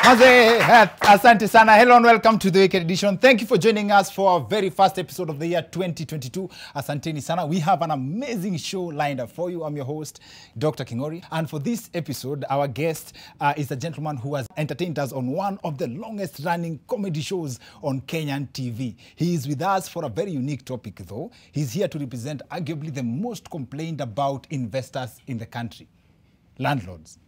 Asante sana. Hello and welcome to the Wicked Edition. Thank you for joining us for our very first episode of the year 2022. Asanteni sana. We have an amazing show lined up for you. I'm your host, Dr. Kingori. And for this episode, our guest is a gentleman who has entertained us on one of the longest running comedy shows on Kenyan TV. He is with us for a very unique topic though. He's here to represent arguably the most complained about investors in the country. Landlords.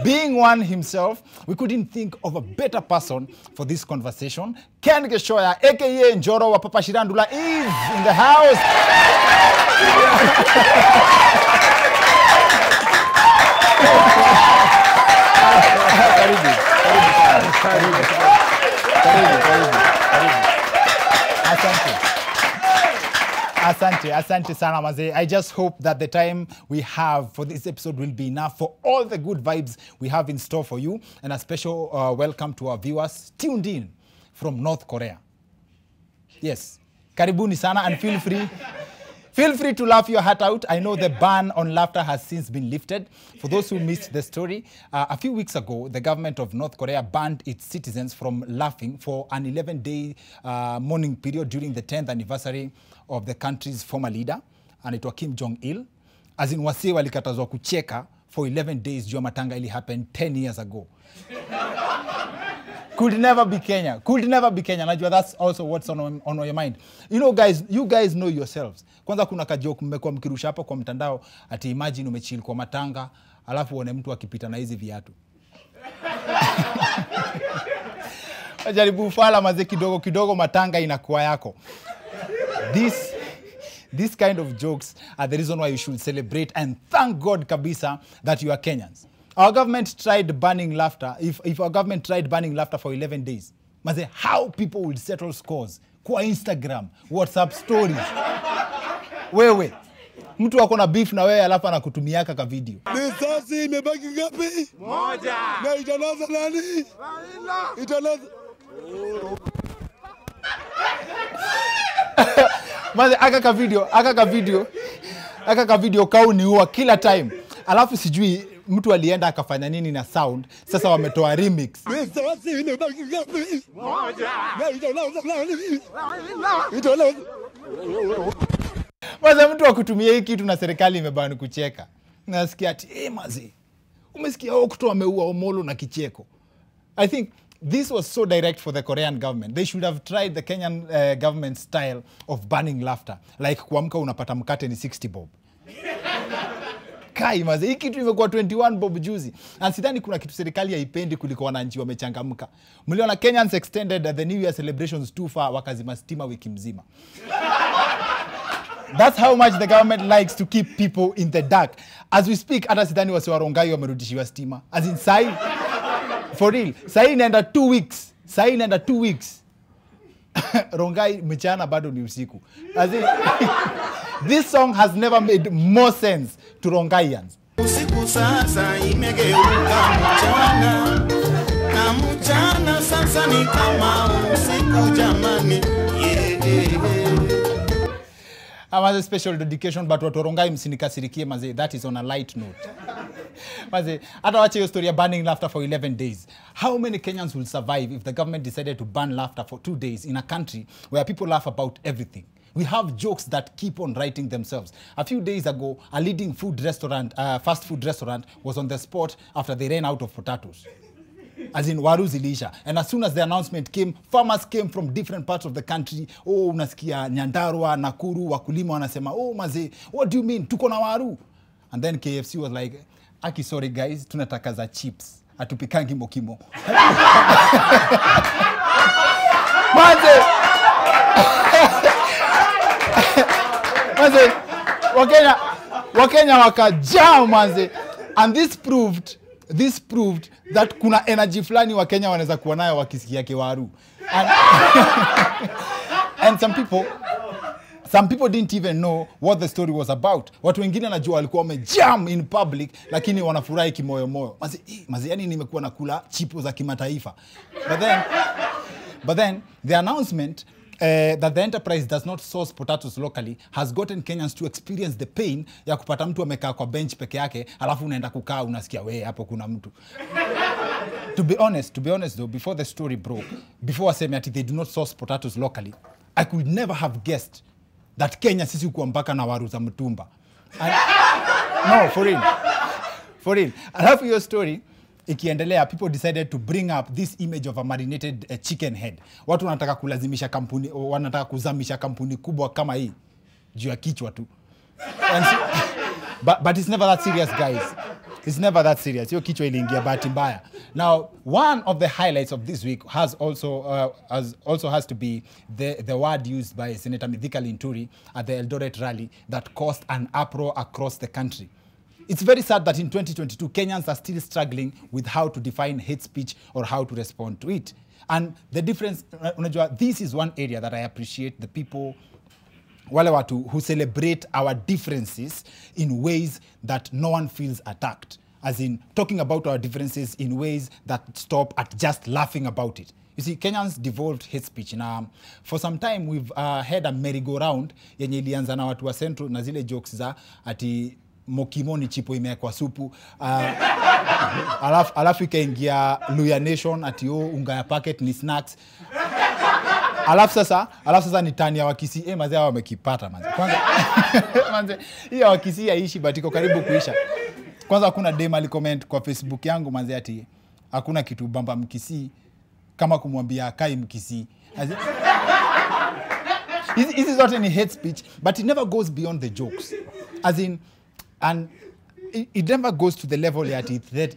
Being one himself, we couldn't think of a better person for this conversation. Ken Geshoya, aka Njoro wa Papa Shirandula, is in the house. Asante sana maze. I just hope that the time we have for this episode will be enough for all the good vibes we have in store for you. And a special welcome to our viewers tuned in from North Korea. Yes, karibuni sana, and feel free to laugh your heart out. I know the ban on laughter has since been lifted. For those who missed the story, a few weeks ago, the government of North Korea banned its citizens from laughing for an 11-day mourning period during the 10th anniversary of the country's former leader, anaitwa Kim Jong-il. As in, wasi walikatazwa kucheka for 11 days juu matanga ili happened 10 years ago. Could never be Kenya. Najua that's also what's on your mind. You know guys, you guys know yourselves. Kwanza kuna kajoke mmekuwa mkirusha hapa kwa mtandao ati imagine umechill kwa matanga alafu uone mtu akipita na hizi viatu. Ajaribu fala maze kidogo matanga inakuwa yako. This kind of jokes are the reason why you should celebrate and thank God kabisa that you are Kenyans. Our government tried banning laughter. If our government tried banning laughter for 11 days, maze, how people will settle scores kwa Instagram, WhatsApp stories. Wewe, mtu wako na beef na wewe alafu anakutumiaka ka video. Risasi imebaki ngapi? Moja. Na itanaza nani? Itanaza. Maze, aka ka video kauni huwa kila time. Alafu sijui mtu alienda akafanya nini na sound. Sasa wametoa remix. Risasi imebaki ngapi? Moja. Na itanaza nani? Itanaza. Maze, mtu wakutumia hii kitu na serikali imebani kucheka. Nasikia ati, maze, umesikia Okto ameua Omolo na kicheko. I think this was so direct for the Korean government. They should have tried the Kenyan government style of banning laughter. Like kuamka unapata mkate ni 60 bob. Kai maze, hii kitu imekuwa 21 bob juzi. Na sidhani kuna kitu serikali haipendi kuliko wananchi wamechangamka. Mliona Kenyans extended the New Year celebrations too far, wakazima stima wiki mzima. That's how much the government likes to keep people in the dark. As we speak, hata sidhani wasi wa Rongai wamerudishiwa stima. As in sai, for real, sai inaenda 2 weeks. Rongai mchana bado ni usiku. As in, this song has never made more sense to Rongaians. Usiku sasa imegeuka mchana, na mchana sasa ni kama usiku jamani. A special dedication, but watu Rongai msinikasirikie maze, that is on a light note. Maze, hata wache hiyo story ya banning laughter for 11 days. How many Kenyans will survive if the government decided to ban laughter for 2 days in a country where people laugh about everything? We have jokes that keep on writing themselves. A few days ago, a leading fast food restaurant was on the spot after they ran out of potatoes. As in, waru zilisha. And as soon as the announcement came, farmers came from different parts of the country. Oh, unasikia Nyandarua, Nakuru, wakulima wanasema, oh maze, what do you mean? Tuko na waru. And then KFC was like, aki, sorry guys, tunataka za chips. Atupikangi mokimo. Maze! Maze, Wakenya wakajao maze. And this proved that kuna energy fulani wa Kenya wanaweza kuwa nayo wakisikia kiwaru. And some people didn't even know what the story was about. Watu wengine wanajua walikuwa wamejam in public lakini wanafurahi kimoyo. Maze yani nimekuwa nakula chipo za kimataifa. But then the announcement that the enterprise does not source potatoes locally has gotten Kenyans to experience the pain ya kupata mtu amekaa kwa bench peke yake alafu unaenda kukaa unasikia we hapo kuna mtu. To be honest though, before the story broke, before waseme ati they do not source potatoes locally, I could never have guessed that Kenya sisi kuwa mpaka na waru za mtumba. No, for real. Alafu your story ikiendelea, people decided to bring up this image of a marinated chicken head. Watu wanataka kulazimisha kampuni, wanataka kuzamisha kampuni kubwa kama hii juu ya kichwa tu. But it's never that serious, guys. It's never that serious. Yo kichwa iliingia bahati mbaya. Now, one of the highlights of this week has to be the word used by Senator Mithika Linturi at the Eldoret rally that caused an uproar across the country. It's very sad that in 2022, Kenyans are still struggling with how to define hate speech or how to respond to it. And the difference, this is one area that I appreciate the people wale watu who celebrate our differences in ways that no one feels attacked. As in, talking about our differences in ways that stop at just laughing about it. You see, Kenyans devolved hate speech. Now, for some time, we've had a merry-go-round yenye ilianza na watu wa Central na zile jokes za ati mokimo ni chipo imewekwa supu. Alafu ikaingia Luya Nation ati unga ya packet ni snacks. Alafu sasa ni tani ya Wakisii. Mazee hao wamekipata manze. Kwanza manze hii ya Wakisii haishi but iko karibu kuisha. Kwanza hakuna dem alicomment kwa Facebook yangu manze ati hakuna kitu bamba Mkisii kama kumwambia kai Mkisii. This is not any hate speech, but it never goes beyond the jokes. As in, and it never goes to the level that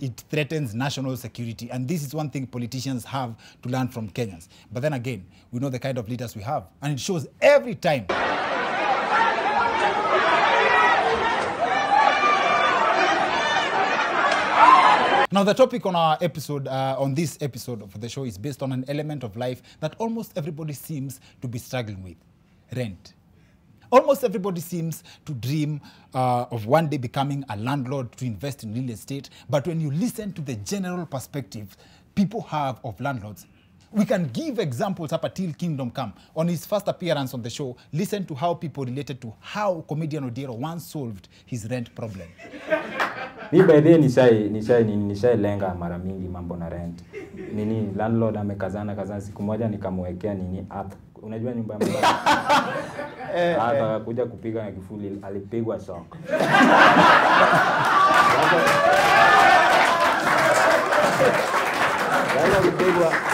it threatens national security. And this is one thing politicians have to learn from Kenyans. But then again, we know the kind of leaders we have. And it shows every time. Now, the topic on our episode, on this episode of the show is based on an element of life that almost everybody seems to be struggling with: rent. Almost everybody seems to dream of one day becoming a landlord to invest in real estate. But when you listen to the general perspective people have of landlords, we can give examples up until Kingdom Come. On his first appearance on the show, listen to how people related to how comedian Odiero once solved his rent problem. Mi by the nishai lenga mara mingi mambo na rent. Nini landlord amekazana siku moja nikamwekea nini app. Unajua nyumba ya mbaya. Hata kuja kupiga na kifuli alipigwa shock.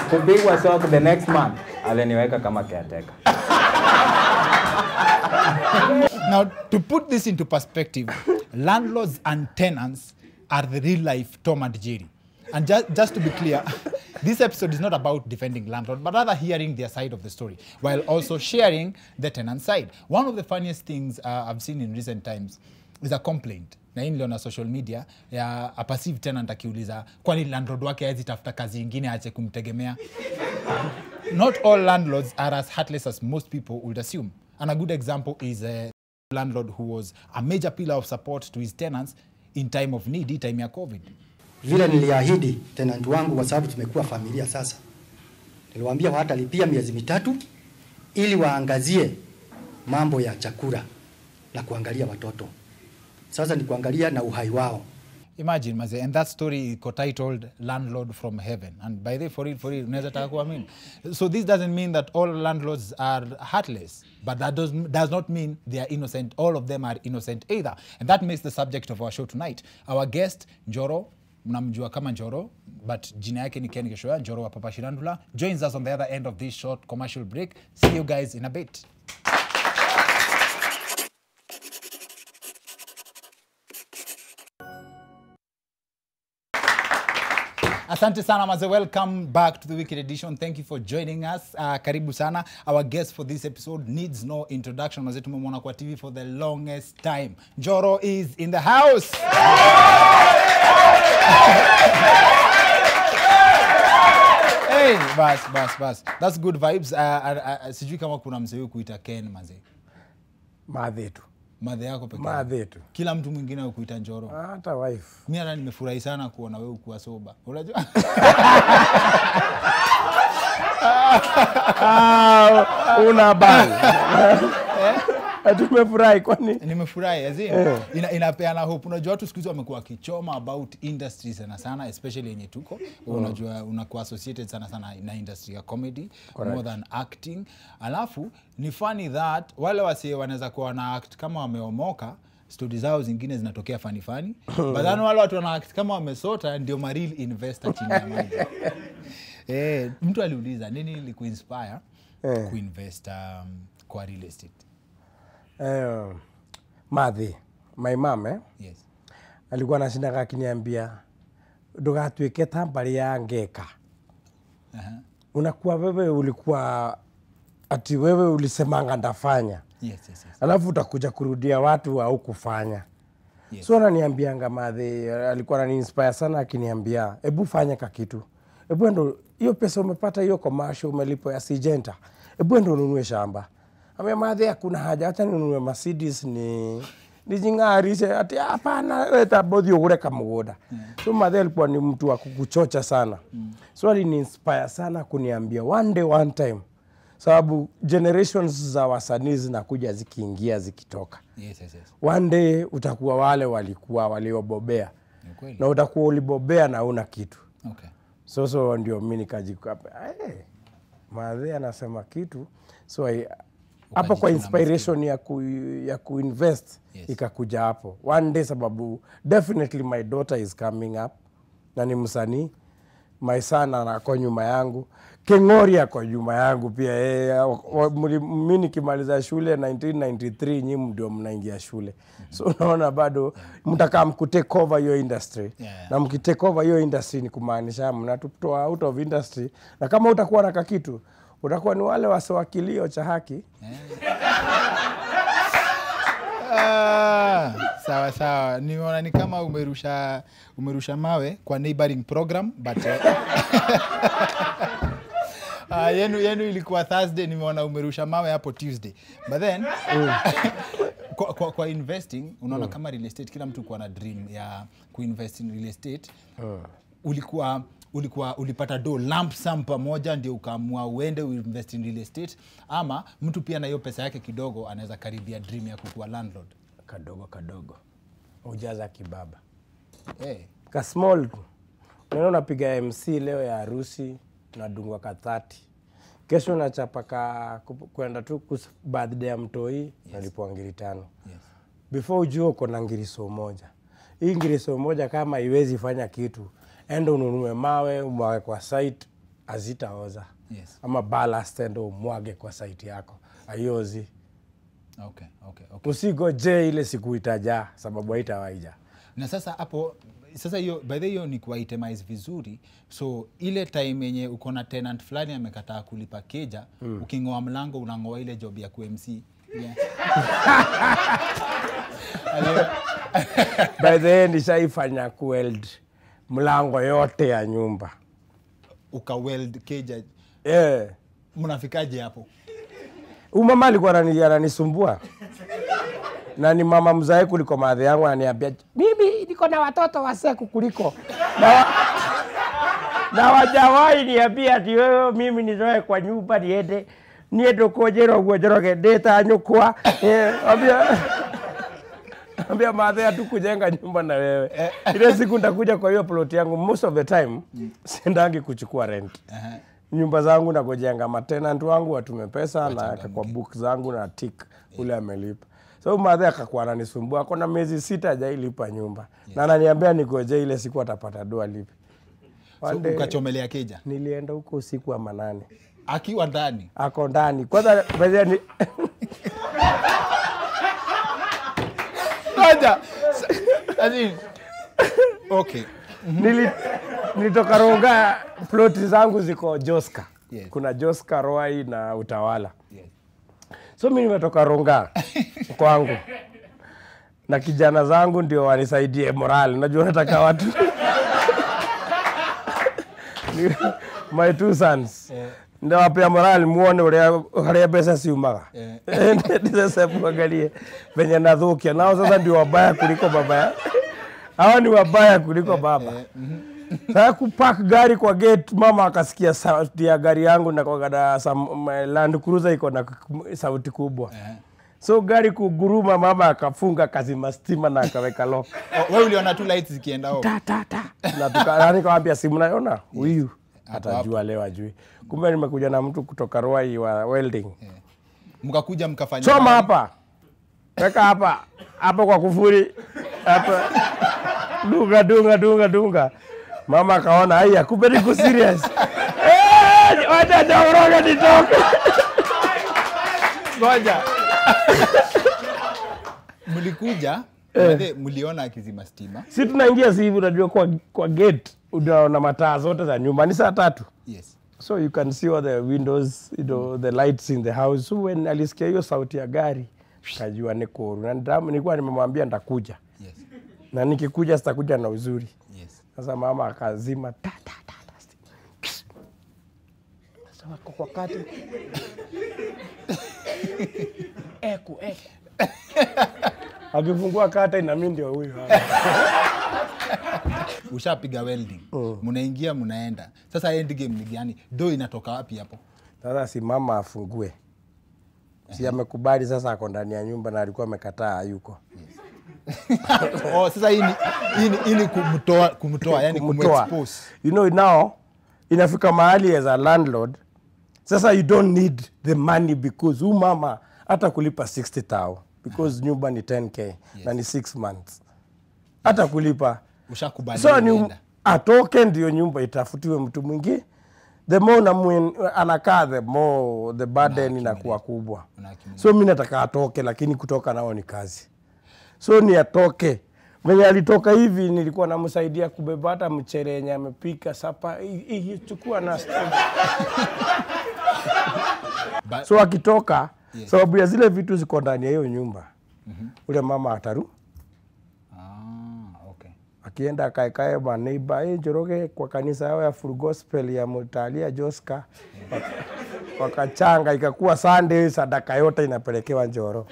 Kupigwa shock the next month aliniweka kama caretaker. Now, to put this into perspective, landlords and tenants are the real life Tom and Jerry. And just to be clear, this episode is not about defending landlord, but rather hearing their side of the story, while also sharing the tenant side. One of the funniest things I've seen in recent times is a complaint na inlio na social media ya a passive tenant akiuliza kwani landlord wake hawezi tafuta kazi nyingine aache kumtegemea. Not all landlords are as heartless as most people would assume. And a good example is a landlord who was a major pillar of support to his tenants in time of need, time ya COVID. Vile niliahidi tenant wangu kwa sababu tumekuwa familia sasa. Niliwaambia watalipia miezi mitatu ili waangazie mambo ya chakula na kuangalia watoto. Sasa ni kuangalia na uhai wao. Imagine maze, and that story is titled Landlord from Heaven. And by the for it, unaweza taka kuamini. So this doesn't mean that all landlords are heartless, but that does not mean they are innocent. All of them are innocent either. And that makes the subject of our show tonight. Our guest, Njoro, mnamjua kama Njoro, but jina yake ni Ken Geshoya, Njoro wa Papa Shirandula, joins us on the other end of this short commercial break. See you guys in a bit. Asante sana maze, welcome back to the Wicked Edition. Thank you for joining us. Karibu sana. Our guest for this episode needs no introduction. Maze, tumemwona kwa TV for the longest time. Njoro is in the house. Hey, bas. That's good vibes. Sijui kama kuna mzee kuita Ken maze. Madhetu. Madhe yako pekee. Madhetu. Kila mtu mwingine ukuita Njoro. Hata wife. Mimi hata nimefurahi sana kuona wewe ukiwa soba. Unajua? Una bana. Tumefurahi kwani? Nimefurahi azin. Inapeana hope. Unajua watu siku hizi wamekuwa kichoma about industries sana especially yenye tuko. Unajua unakuwa associated sana na industry ya comedy more than acting. Alafu ni funny that wale wasi wanaweza kuwa na act kama wameomoka, stories zao zingine zinatokea funny. But then wale watu wana act kama wamesota ndio ma real investor chini ya maji. Mtu aliuliza nini ilikuinspire kuinvest kwa real estate? Madhi, my mom Yes. alikuwa anashinda akiniambia ndugatuike tambari ya ngeka. Unakuwa wewe ulikuwa ati wewe ulisemanga ndafanya. Yes. Alafu utakuja kurudia watu au kufanya. Yes. So ananiambianga Madhi alikuwa ananiinspire sana akiniambia hebu fanya kitu. Hebu ndo hiyo pesa umepata hiyo commercial umelipo ya Syngenta. Hebu ndo ununue shamba. Ame Madhi hakuna haja acha ninunue Mercedes ni jingarishe ati hapana leta bodi ugure kamugoda. So Madhi alikuwa ni mtu wa kukuchocha sana. So aliniinspire sana kuniambia one day one time. Sababu generations za wasanii zinakuja zikiingia zikitoka. Yes. One day utakuwa wale walikuwa waliobobea. Na utakuwa ulibobea na una kitu. Okay. So ndio mimi nikajikapa. Madhi anasema kitu. So hapo kwa inspiration ya kuinvest ikakuja hapo. One day sababu definitely my daughter is coming up. Na ni msanii. My son anako nyuma yangu. Kengori ako nyuma yangu pia. Mimi nikimaliza shule 1993 nyinyi ndio mnaingia shule. So unaona bado mtakaa mkutake over your industry. Na mkitake over your industry ni kumaanisha mnatutoa out of industry. Na kama utakuwa na kitu utakuwa ni wale wasowakilio cha haki. Sawa. Nimeona ni kama umerusha mawe kwa neighboring program but yenu ilikuwa Thursday, nimeona umerusha mawe hapo Tuesday. But then kwa investing unaona kama real estate kila mtu kwa na dream ya kuinvest in real estate. Ulipata lump sum pamoja ndio ukaamua uende uinvest in real estate, ama mtu pia na hiyo pesa yake kidogo anaweza karibia dream ya kukuwa landlord? Kadogo ujaza kibaba. Ka small unapiga MC leo ya harusi unadungwa 30. Kesho unachapa kwenda tu birthday ya mtoi nalipwa ngiri 5. Before ujue uko na ngiriso moja. Hii ngiriso moja kama haiwezi fanya kitu, enda ununue mawe umwage kwa site azitaoza. Ama ballast endo umwage kwa site yako. Haiozi. Okay. Usigoje ile siku itaja sababu haitawaija. Na sasa hapo hiyo by the way ni kwa itemize vizuri. So ile time yenye uko na tenant fulani amekataa kulipa keja, ukingoa mlango unangoa ile job ya QMC. By the way nishaifanya kuweld mlango yote ya nyumba. Ukaweld keja. Mnafikaje hapo? Mama alikuwa ananisumbua. Na ni mama mzae kuliko madhe yangu ananiambia mimi niko na watoto waseku kuliko. Na wajawai niambia ati wewe mimi nizoe kwa nyumba niende kujero gojoroge data nyukwa. Ambia madhe tu kujenga nyumba na wewe. Ile siku nitakuja kwa hiyo plot yangu most of the time sendangi kuchukua rent. Nyumba zangu na kujenga matenant wangu watume pesa na kwa book zangu na tick ule amelipa. So madhe akakuwa ananisumbua kuna miezi 6 hajailipa nyumba. Na ananiambia nikoje ile siku atapata doa lipi. So ukachomelea keja? Nilienda huko usiku wa manane. Akiwa ndani? Ako ndani. Kwanza baada ni Okay. Nilitoka Ronga, plot zangu ziko Joska. Kuna Joska, Roai na Utawala. So mimi nimetoka Ronga kwangu. Na kijana zangu ndio wanisaidie morale. Unajua nataka watu. My two sons. Ndio wapea morale muone ule pesa si umaga. Ndio sasa muangalie venye nadhukia. Nao sasa ndio wabaya kuliko baba. Hao ni wabaya kuliko baba. Sasa kupark gari kwa gate, mama akasikia sauti ya gari yangu na kwa Land Cruiser iko na sauti kubwa. So gari kuguruma, mama akafunga kazima stima na akaweka lock. Wewe uliona tu lights zikienda hapo. Ta. Na tukaani kaambia simu naona huyu atajua leo ajui. Kumbe nimekuja na mtu kutoka Ruai wa welding. Mkakuja mkafanya. Choma hapa. Weka hapa. Hapo kwa kufuri. Hapa. Dunga. Mama akaona haya kumbe niko serious. Wacha daoroga nitoke. Ngoja. Mlikuja, mliona akizima stima. Si tunaingia hivi unajua kwa gate unaona mataa zote za nyumba ni saa 3. Yes. So you can see all the windows, the lights in the house. So when alisikia hiyo sauti ya gari, kajua niko na nilikuwa nimemwambia nitakuja. Yes. Na nikikuja sitakuja na uzuri. Yes. Sasa mama akazima Sasa kwa kati. Eku. Akifungua kata ina mimi ndio huyu hapa. Ushapiga welding. Mnaingia mnaenda. Sasa end game ni gani? Do inatoka wapi hapo? Sasa si mama afungue. Si amekubali sasa ako ndani ya nyumba na alikuwa amekataa hayuko. Sasa hii ni kumtoa yani kumexpose. You know now inafika mahali as a landlord. Sasa you don't need the money because mama hata kulipa 60,000 because nyumba ni 10k na ni 6 months. Hata kulipa. Ushakubali. So ni atoke ndio nyumba itafutiwe mtu mwingine. The more anakaa the more the burden inakuwa kubwa. So mimi nataka atoke lakini kutoka nao ni kazi. So ni atoke. Mwenye alitoka hivi nilikuwa namsaidia kubeba hata mchele yenye amepika sapa chukua na so akitoka sababu ya zile vitu ziko ndani ya hiyo nyumba. Ule mama ataru. Okay. Akienda akaekae ba neighbor Njoroge kwa kanisa yao ya Full Gospel ya Mutalia Joska. Wakachanga ikakuwa Sunday sadaka yote inapelekewa Njoro.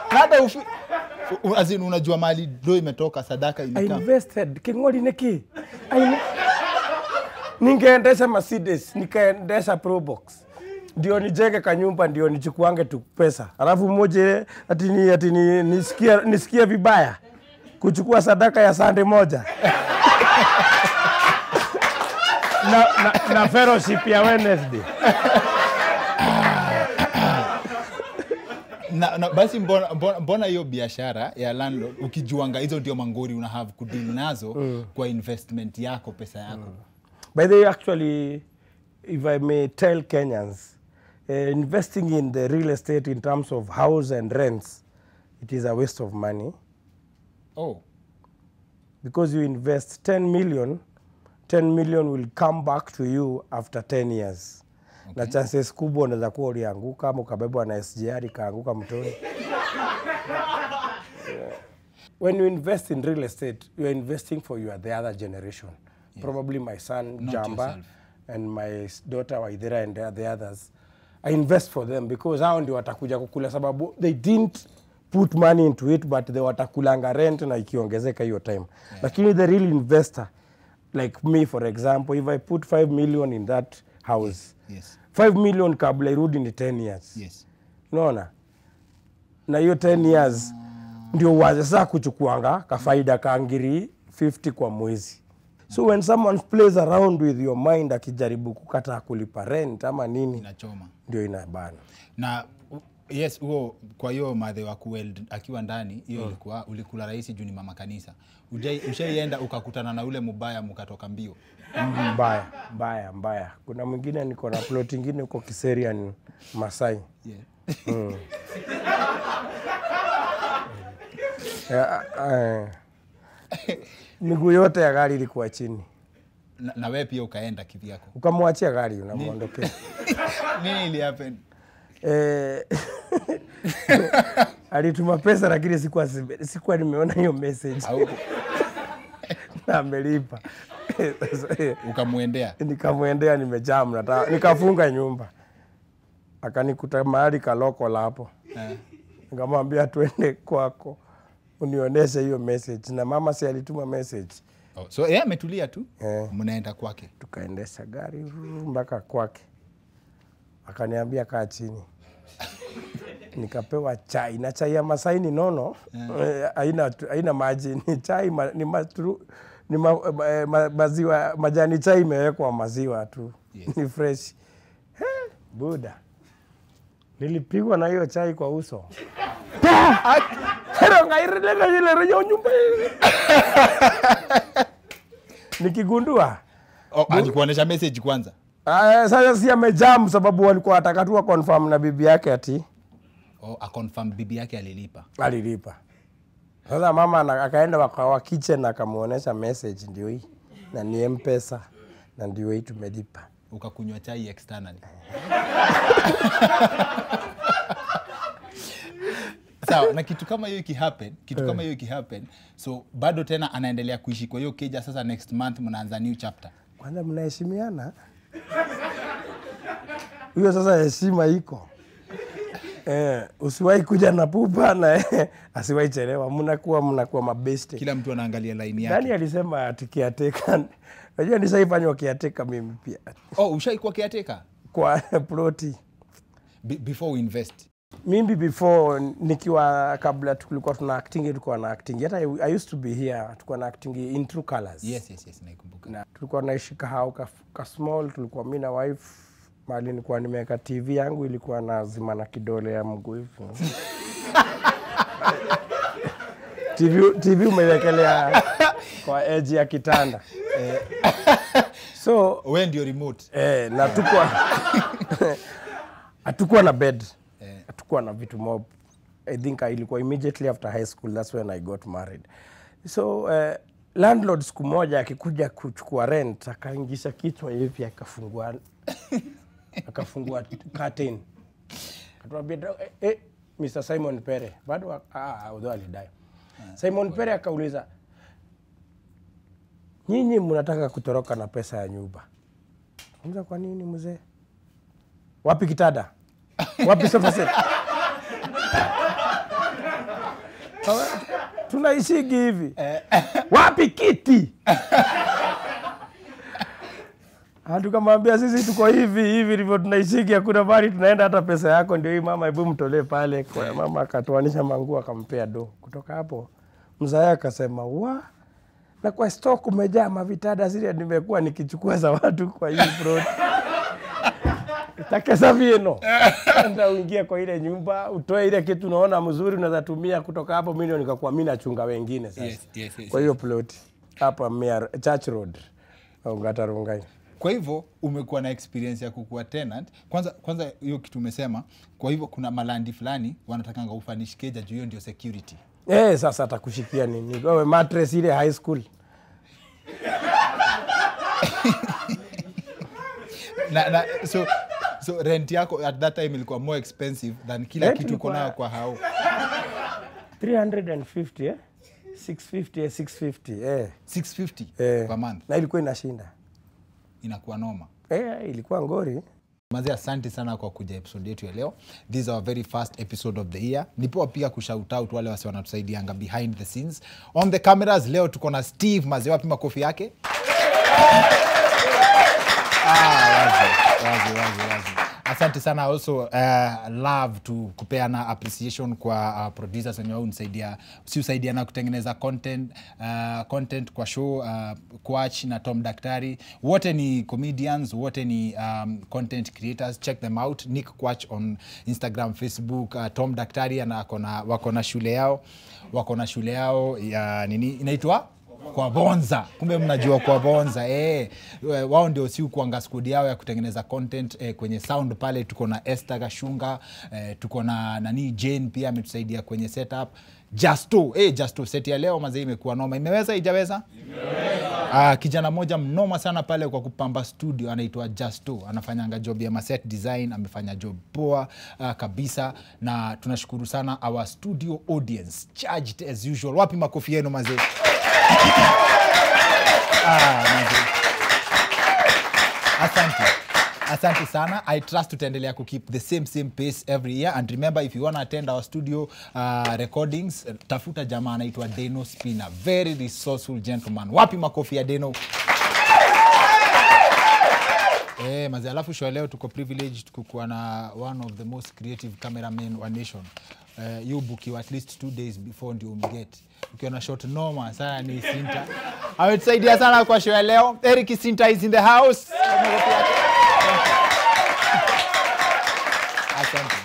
Hata azin unajua mali do imetoka sadaka imekaa. I invested kingoli neki. Ningeendesha Mercedes, nikaendesha Probox. Ndio nijenge kanyumba ndio nichukuange tu pesa. Alafu mmoja ati nisikia vibaya kuchukua sadaka ya Sunday moja. na fellowship ya Wednesday. Na basi mbona hiyo biashara ya landlord ukijuanga hizo ndio mangori una have kudeal nazo kwa investment yako pesa yako. By the way, actually, if I may tell Kenyans, investing in the real estate in terms of house and rents, it is a waste of money. Oh. Because you invest 10 million will come back to you after 10 years. Okay. Na chances kubwa unaweza kuwa ulianguka ama ukabebwa na SGR kaanguka mtoni. When you invest in real estate, you are investing for the other generation. Yes. Probably my son Not Jamba yourself. And my daughter Waithira and the others. I invest for them because hao ndio watakuja kukula sababu they didn't put money into it but they watakulanga rent na ikiongezeka hiyo time. Yeah. Lakini the real investor like me for example, if I put 5 million in that house. Yes. 5 million kabla irudi ni 10 years. Yes. Unaona? Na hiyo 10 years ndio waza kuchukuanga kafaida kaangiri 50 kwa mwezi. So when someone plays around with your mind akijaribu kukata kulipa rent ama nini inachoma ndio inabana. Na yes huo kwa hiyo madhe wa kuweld akiwa ndani hiyo ilikuwa ulikula rahisi juu ni mama kanisa. Ushaienda ukakutana na ule mubaya mkatoka mbio. Mbaya. Kuna mwingine niko na plot nyingine huko Kiserian Masai. Miguu yote ya gari ilikuwa chini. Na wewe pia ukaenda kivyako. Ukamwachia gari unamuondokea. Nini ili happen? Alituma pesa lakini sikuwa nimeona hiyo message. Na amelipa. Ukamuendea? Nikamuendea nimejam nikafunga nyumba. Akanikuta mahali kaloko la hapo. Nikamwambia twende kwako. unionyeshe hiyo message. Na mama si alituma message. Oh, so yeye ametulia tu. Mnaenda kwake. Tukaendesha gari mpaka kwake. Akaniambia kaa chini. Nikapewa chai. Na chai ya Masai ni nono. Haina maji. Ni chai maziwa, majani chai imewekwa maziwa tu. Yes. Ni fresh. Buda. Nilipigwa na hiyo chai kwa uso. Nikigundua. Alikuonesha message kwanza. Sasa si amejam sababu walikuwa wataka tu confirm na bibi yake ati. A confirm bibi yake alilipa. Alilipa. Sasa mama akaenda kwa kitchen akamuonesha message ndio hii. Na ni M-Pesa na ndio hii tumelipa. Ukakunywa chai externally. Sawa, na kitu kama hiyo ikihappen, so bado tena anaendelea kuishi kwa hiyo keja. Sasa next month mnaanza new chapter. Kwanza mnaheshimiana. Hiyo sasa heshima iko. Usiwahi kuja na pupa na asiwahi chelewa. Mnakuwa mabeste. Kila mtu anaangalia line yake. Nani alisema atikiateka? Unajua nishaifanywa kiateka mimi pia. Ushaikuwa kiateka? Kwa ploti. Before we invest. Mimi before nikiwa kabla tulikuwa tuna acting. Hata I used to be here tulikuwa na acting in True Colors. Yes, naikumbuka. Na tulikuwa naishi kahao ka small, tulikuwa mimi na wife, mali nilikuwa nimeweka TV yangu ilikuwa nazima na kidole ya mguu hivi. TV umewekelea kwa edge ya kitanda. So wewe ndio remote. Na hatukuwa na bed. Hatukuwa na vitu mob. I think ilikuwa immediately after high school, that's when I got married. So landlord siku moja akikuja kuchukua rent akaingisha kichwa hivi akafungua curtain. Akatuambia Mr. Simon Pere bado although alidai. Simon Pere akauliza, nyinyi mnataka kutoroka na pesa ya nyumba. Kumza kwa nini mzee? Wapi kitada? Wapi sofa set? Tunaishigi hivi. Wapi kiti? Tukamwambia sisi tuko hivi ndivyo tunaishigi, hakuna bali tunaenda, hata pesa yako ndio hii mama, hebu mtolee pale. Kwa mama akatoanisha manguo akampea do. Kutoka hapo mzee akasema, na kwa stock umejaa mavitada zile nimekuwa nikichukua za watu kwa hii plot. Takesa vieno. Ndio uingie kwa ile nyumba, utoe ile kitu unaona mzuri unaweza tumia. Kutoka hapo mimi nikakuwa mimi nachunga wengine sasa. Yes, kwa hiyo plot hapa Church Road Ongata Rongai. Kwa hivyo umekuwa na experience ya kukuwa tenant. Kwanza hiyo kitu umesema, kwa hivyo kuna malandi fulani wanatakanga ufanish keja juu hiyo ndio security. Sasa atakushikia nini? Wewe mattress ile high school. So rent yako at that time ilikuwa more expensive than kila kitu uko nayo kwa hao. 350 650 650 per month. Na ilikuwa inashinda. Inakuwa noma. Ilikuwa ngori. Mazee, asante sana kwa kuja episode yetu ya leo. This is our very first episode of the year. Nipo pia kushout out wale wasi wanatusaidianga behind the scenes. On the cameras leo tuko na Steve. Mazee, wapi makofi yake? Wazi. Asante sana. Also love to kupeana appreciation kwa producers wenye usaidia na kutengeneza content kwa show. Kwach na Tom Daktari, wote ni comedians, wote ni content creators. Check them out. Nick Kwach on Instagram, Facebook. Tom Daktari wako na shule yao ya nini inaitwa Kwa Bonza. Kumbe mnajua Kwa Bonza. Wao ndio si kuanga squad yao ya kutengeneza content kwenye sound pale. Tuko na Esther Gashunga, tuko na Jane pia ametusaidia kwenye setup. Justo set ya leo mazee imekuwa noma. Imeweza ijaweza? Kijana moja mnoma sana pale kwa kupamba studio anaitwa Justo. Anafanyanga job ya set design, amefanya job poa kabisa, na tunashukuru sana our studio audience. Charged as usual. Wapi makofi yenu mazee? Asante. Asante sana. I trust tutaendelea ku keep the same pace every year. And remember, if you want to attend our studio recordings, tafuta jamaa anaitwa Deno Spina. Very resourceful gentleman. Wapi makofi ya Deno? Mazi alafu show leo tuko privileged kukuwa na one of the most creative cameramen wa nation. You book you at least 2 days before ndio umget. Ukiwa na shot noma sana ni Sinta. Ametusaidia sana kwa show leo. Eric Sinta is in the house. Asante.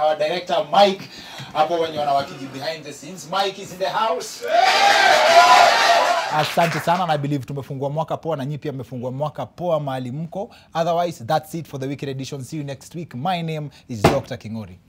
Our director Mike hapo wenye wanawakiji behind the scenes. Mike is in the house. Asante sana na I believe tumefungua mwaka poa na nyinyi pia mmefungua mwaka poa mahali mko. Otherwise that's it for the weekend edition. See you next week. My name is Dr. Kingori.